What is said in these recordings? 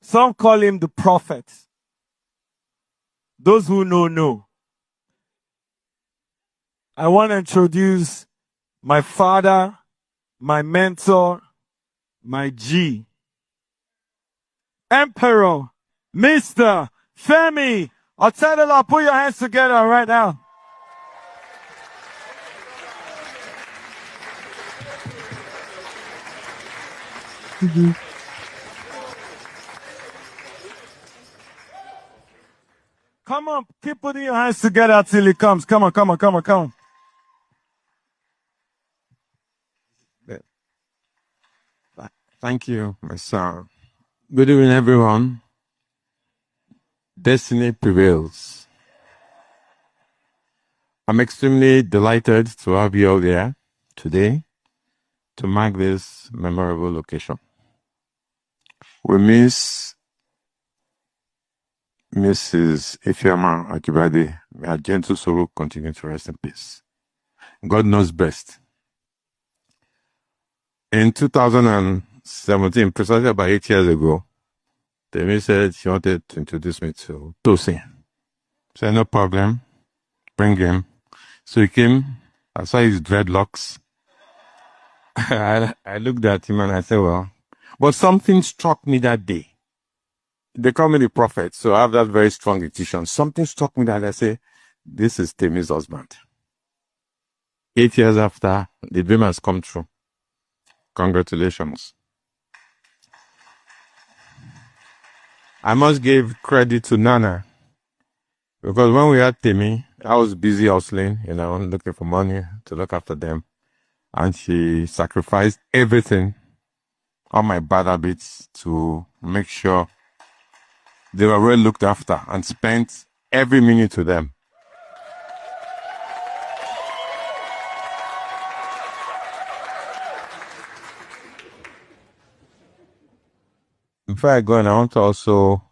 Some call him the prophet. Those who know. I want to introduce my father, my mentor, my G, Emperor, Mr. Femi Otedola. Put your hands together right now. Come on, keep putting your hands together till he comes. Come on. Thank you, my son. Good evening, everyone. Destiny prevails. I'm extremely delighted to have you all here today to mark this memorable occasion. We miss Mrs. Temi Ajibabade. May her gentle soul continue to rest in peace. God knows best. In 2017, precisely about 8 years ago, Temi said she wanted to introduce me to Tosin. I said, no problem, bring him. So he came, I saw his dreadlocks. I looked at him and I said, well, but something struck me that day. They call me the prophet, so I have that very strong intuition. Something struck me that I say, this is Temi's husband. 8 years after, the dream has come true. Congratulations. I must give credit to Nana, because when we had Temi, I was busy hustling, looking for money to look after them. And she sacrificed everything, all my bad habits, to make sure they were well looked after and spent every minute with them. Before I go on, I want to also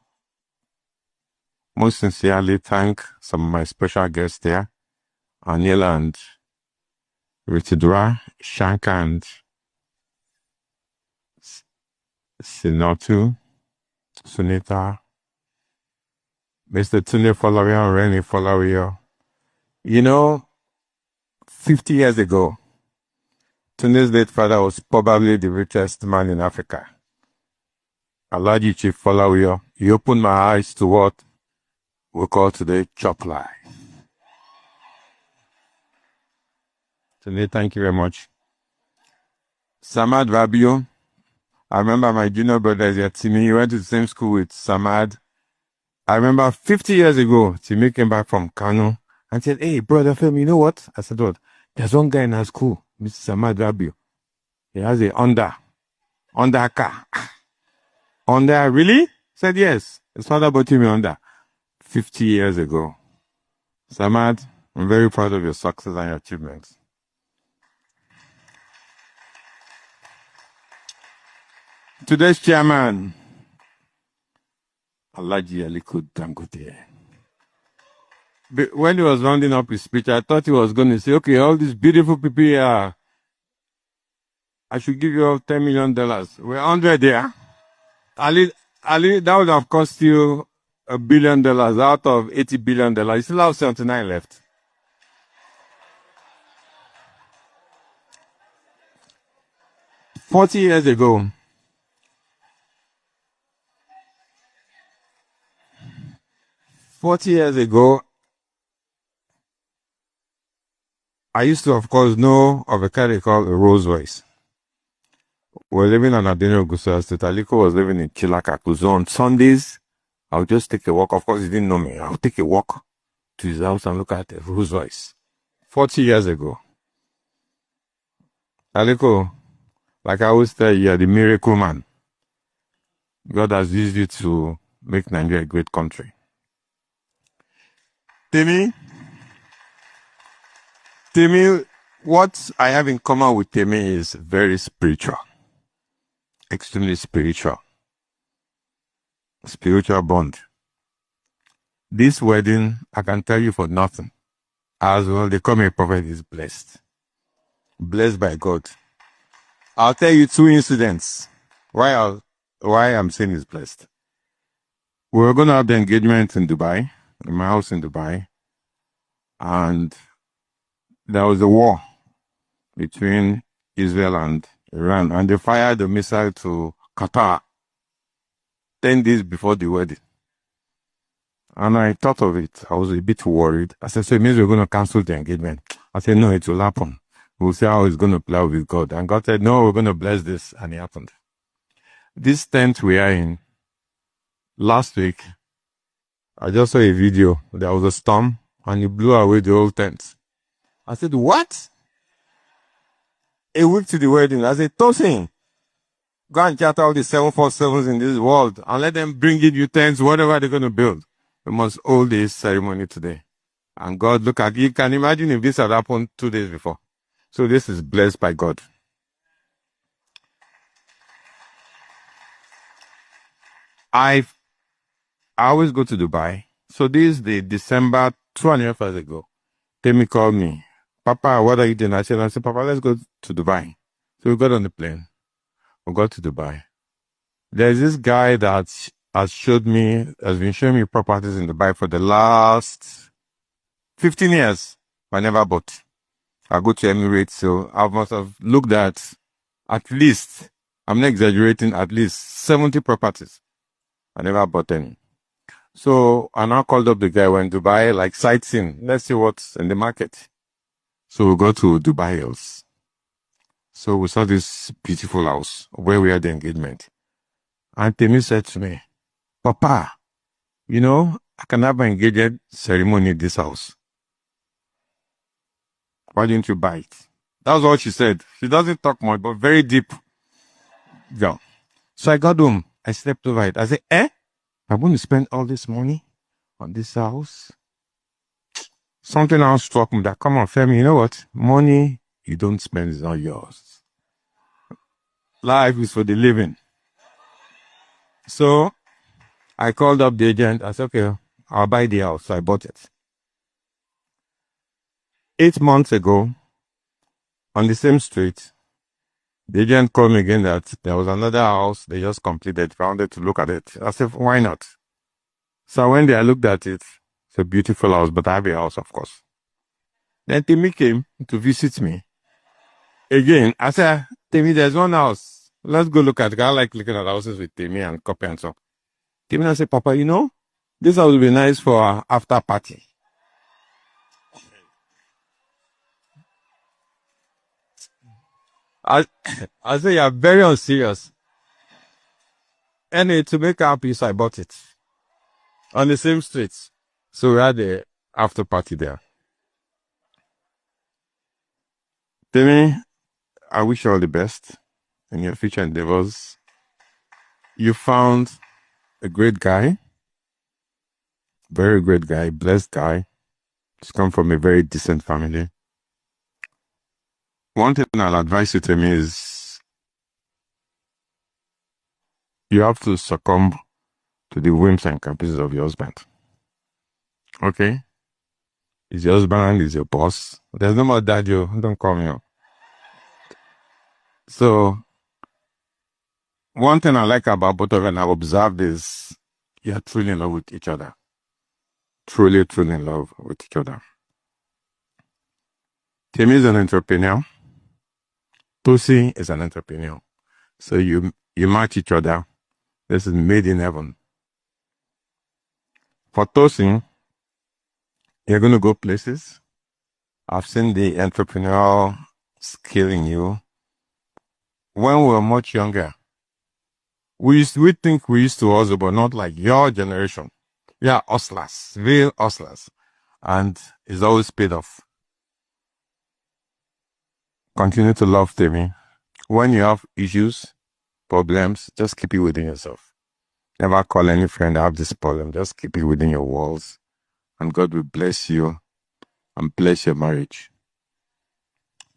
most sincerely thank some of my special guests there, Anil and Ritidra, Shanka and Sinotu, Sunita, Mr. Tunde Folawiyo, Reni Folawiyo. 50 years ago, Tunde's late father was probably the richest man in Africa. Alhaji Chief Folawiyo, he opened my eyes to what we call today chop lie. Tunde, thank you very much. Samad Rabio, I remember my junior brother is at Temi. He went to the same school with Samad. I remember 50 years ago, Temi came back from Kano and said, hey, brother Femi, you know what? I said, what? There's one guy in our school, Mr. Samad Rabio. He has a Honda car. Honda, really? I said, yes. His father bought him a Honda 50 years ago. Samad, I'm very proud of your success and your achievements. Today's chairman, Alhaji Aliko Dangote. When he was rounding up his speech, I thought he was going to say, okay, all these beautiful people here, I should give you all $10 million. We're 100 there. Ali, that would have cost you $1 billion out of $80 billion. You still have 79 left. $40 years ago, I used to, of course, know of a car they call a Rolls Royce. We were living on Adeno Gusau State. Aliko was living in Chilakaku. So on Sundays, I would just take a walk. Of course, he didn't know me. I would take a walk to his house and look at a Rolls Royce. 40 years ago. Aliko, like I always tell you, you're the miracle man. God has used you to make Nigeria a great country. Temi, what I have in common with Temi is very spiritual. Extremely spiritual. Spiritual bond. This wedding, I can tell you for nothing. As well, they call me a prophet, is blessed. Blessed by God. I'll tell you 2 incidents why I'm saying it's blessed. We were going to have the engagement in Dubai, in my house in Dubai. And there was a war between Israel and Iran. And they fired a missile to Qatar 10 days before the wedding. And I thought of it. I was a bit worried. I said, so it means we're going to cancel the engagement. I said, no, it will happen. We'll see how it's going to play out with God. And God said, no, we're going to bless this. And it happened. This tent we are in, last week, I just saw a video. There was a storm and it blew away the whole tent. I said, what? A week to the wedding. I said, Tosin, go and chat all the 747s in this world and let them bring in you tents, whatever they're going to build. We must hold this ceremony today. And God, look at you. Can imagine if this had happened 2 days before. So this is blessed by God. I always go to Dubai. So this is the December 2.5 years ago. Temi called me. Papa, what are you doing? I said, Papa, let's go to Dubai. So we got on the plane. We got to Dubai. There's this guy that has been showing me properties in Dubai for the last 15 years. I never bought. I go to Emirates, so I must have looked at least, I'm not exaggerating, at least 70 properties. I never bought any. So I now called up the guy, went to Dubai, like sightseeing. Let's see what's in the market. So we go to Dubai Hills. So we saw this beautiful house where we had the engagement. And Temi said to me, Papa, you know, I can have an engagement ceremony in this house. Why didn't you buy it? That's what she said. She doesn't talk much, but very deep. Yeah. So I got home. I slept over it. I said, I'm going to spend all this money on this house. Something else struck me that, come on, Femi, you know what? Money you don't spend is not yours. Life is for the living. So I called up the agent. I said, okay, I'll buy the house. So I bought it. 8 months ago, on the same street, the agent called me again that there was another house they just completed. I wanted to look at it. I said, why not? So when I looked at it, it's a beautiful house, but I have a house, of course. Then Temi came to visit me. Again, I said, Temi, there's one house. Let's go look at it. I like looking at houses with Temi and copy and so. Temi said, Papa, you know, this house will be nice for our after party. I said, you're very unserious. Anyway, to make our peace, I bought it. On the same street. So we had the after party there. Temi, I wish you all the best in your future endeavors. You found a great guy. Very great guy, blessed guy. He's come from a very decent family. One thing I'll advise you, Temi, is you have to succumb to the whims and caprices of your husband. Okay? He's your husband, he's your boss. There's no more dad, you don't call me up. So, one thing I like about both of you and I've observed is you're truly in love with each other. Truly, truly in love with each other. Temi is an entrepreneur. Tosi is an entrepreneur. So you match each other. This is made in heaven. For Tosi, you're going to go places. I've seen the entrepreneurial skill in you. When we were much younger, we think we used to hustle, but not like your generation. We are hustlers, real hustlers. And it's always paid off. Continue to love Temi. When you have issues, problems, just keep it within yourself. Never call any friend, I have this problem. Just keep it within your walls. And God will bless you and bless your marriage.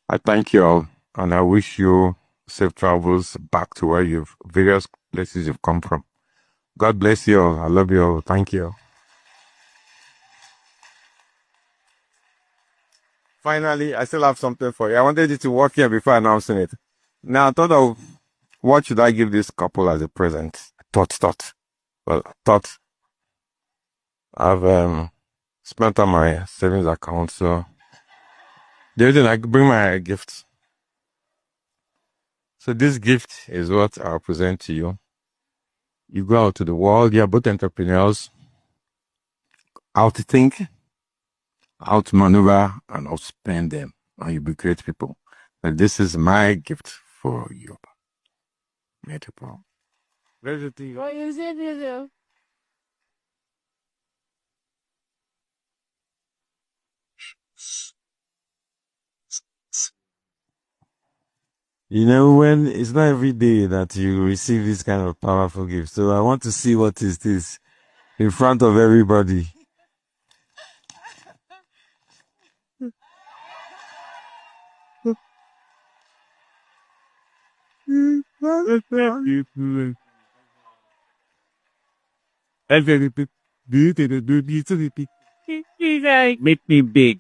I thank you all, and I wish you safe travels back to where various places you've come from. God bless you all. I love you all. Thank you. Finally, I still have something for you. I wanted you to walk here before announcing it. Now, I thought of what should I give this couple as a present? Thought. Well, thought I've spent on my savings account, so the other thing I bring my gift. So this gift is what I'll present to you. You go out to the world, you're both entrepreneurs, how to think, how to maneuver, and how to spend them, and you'll be great people. And this is my gift for you. Beautiful. Where's the thing? What is it? You know, when it's not every day that you receive this kind of powerful gift. So I want to see what is this in front of everybody. Make me big.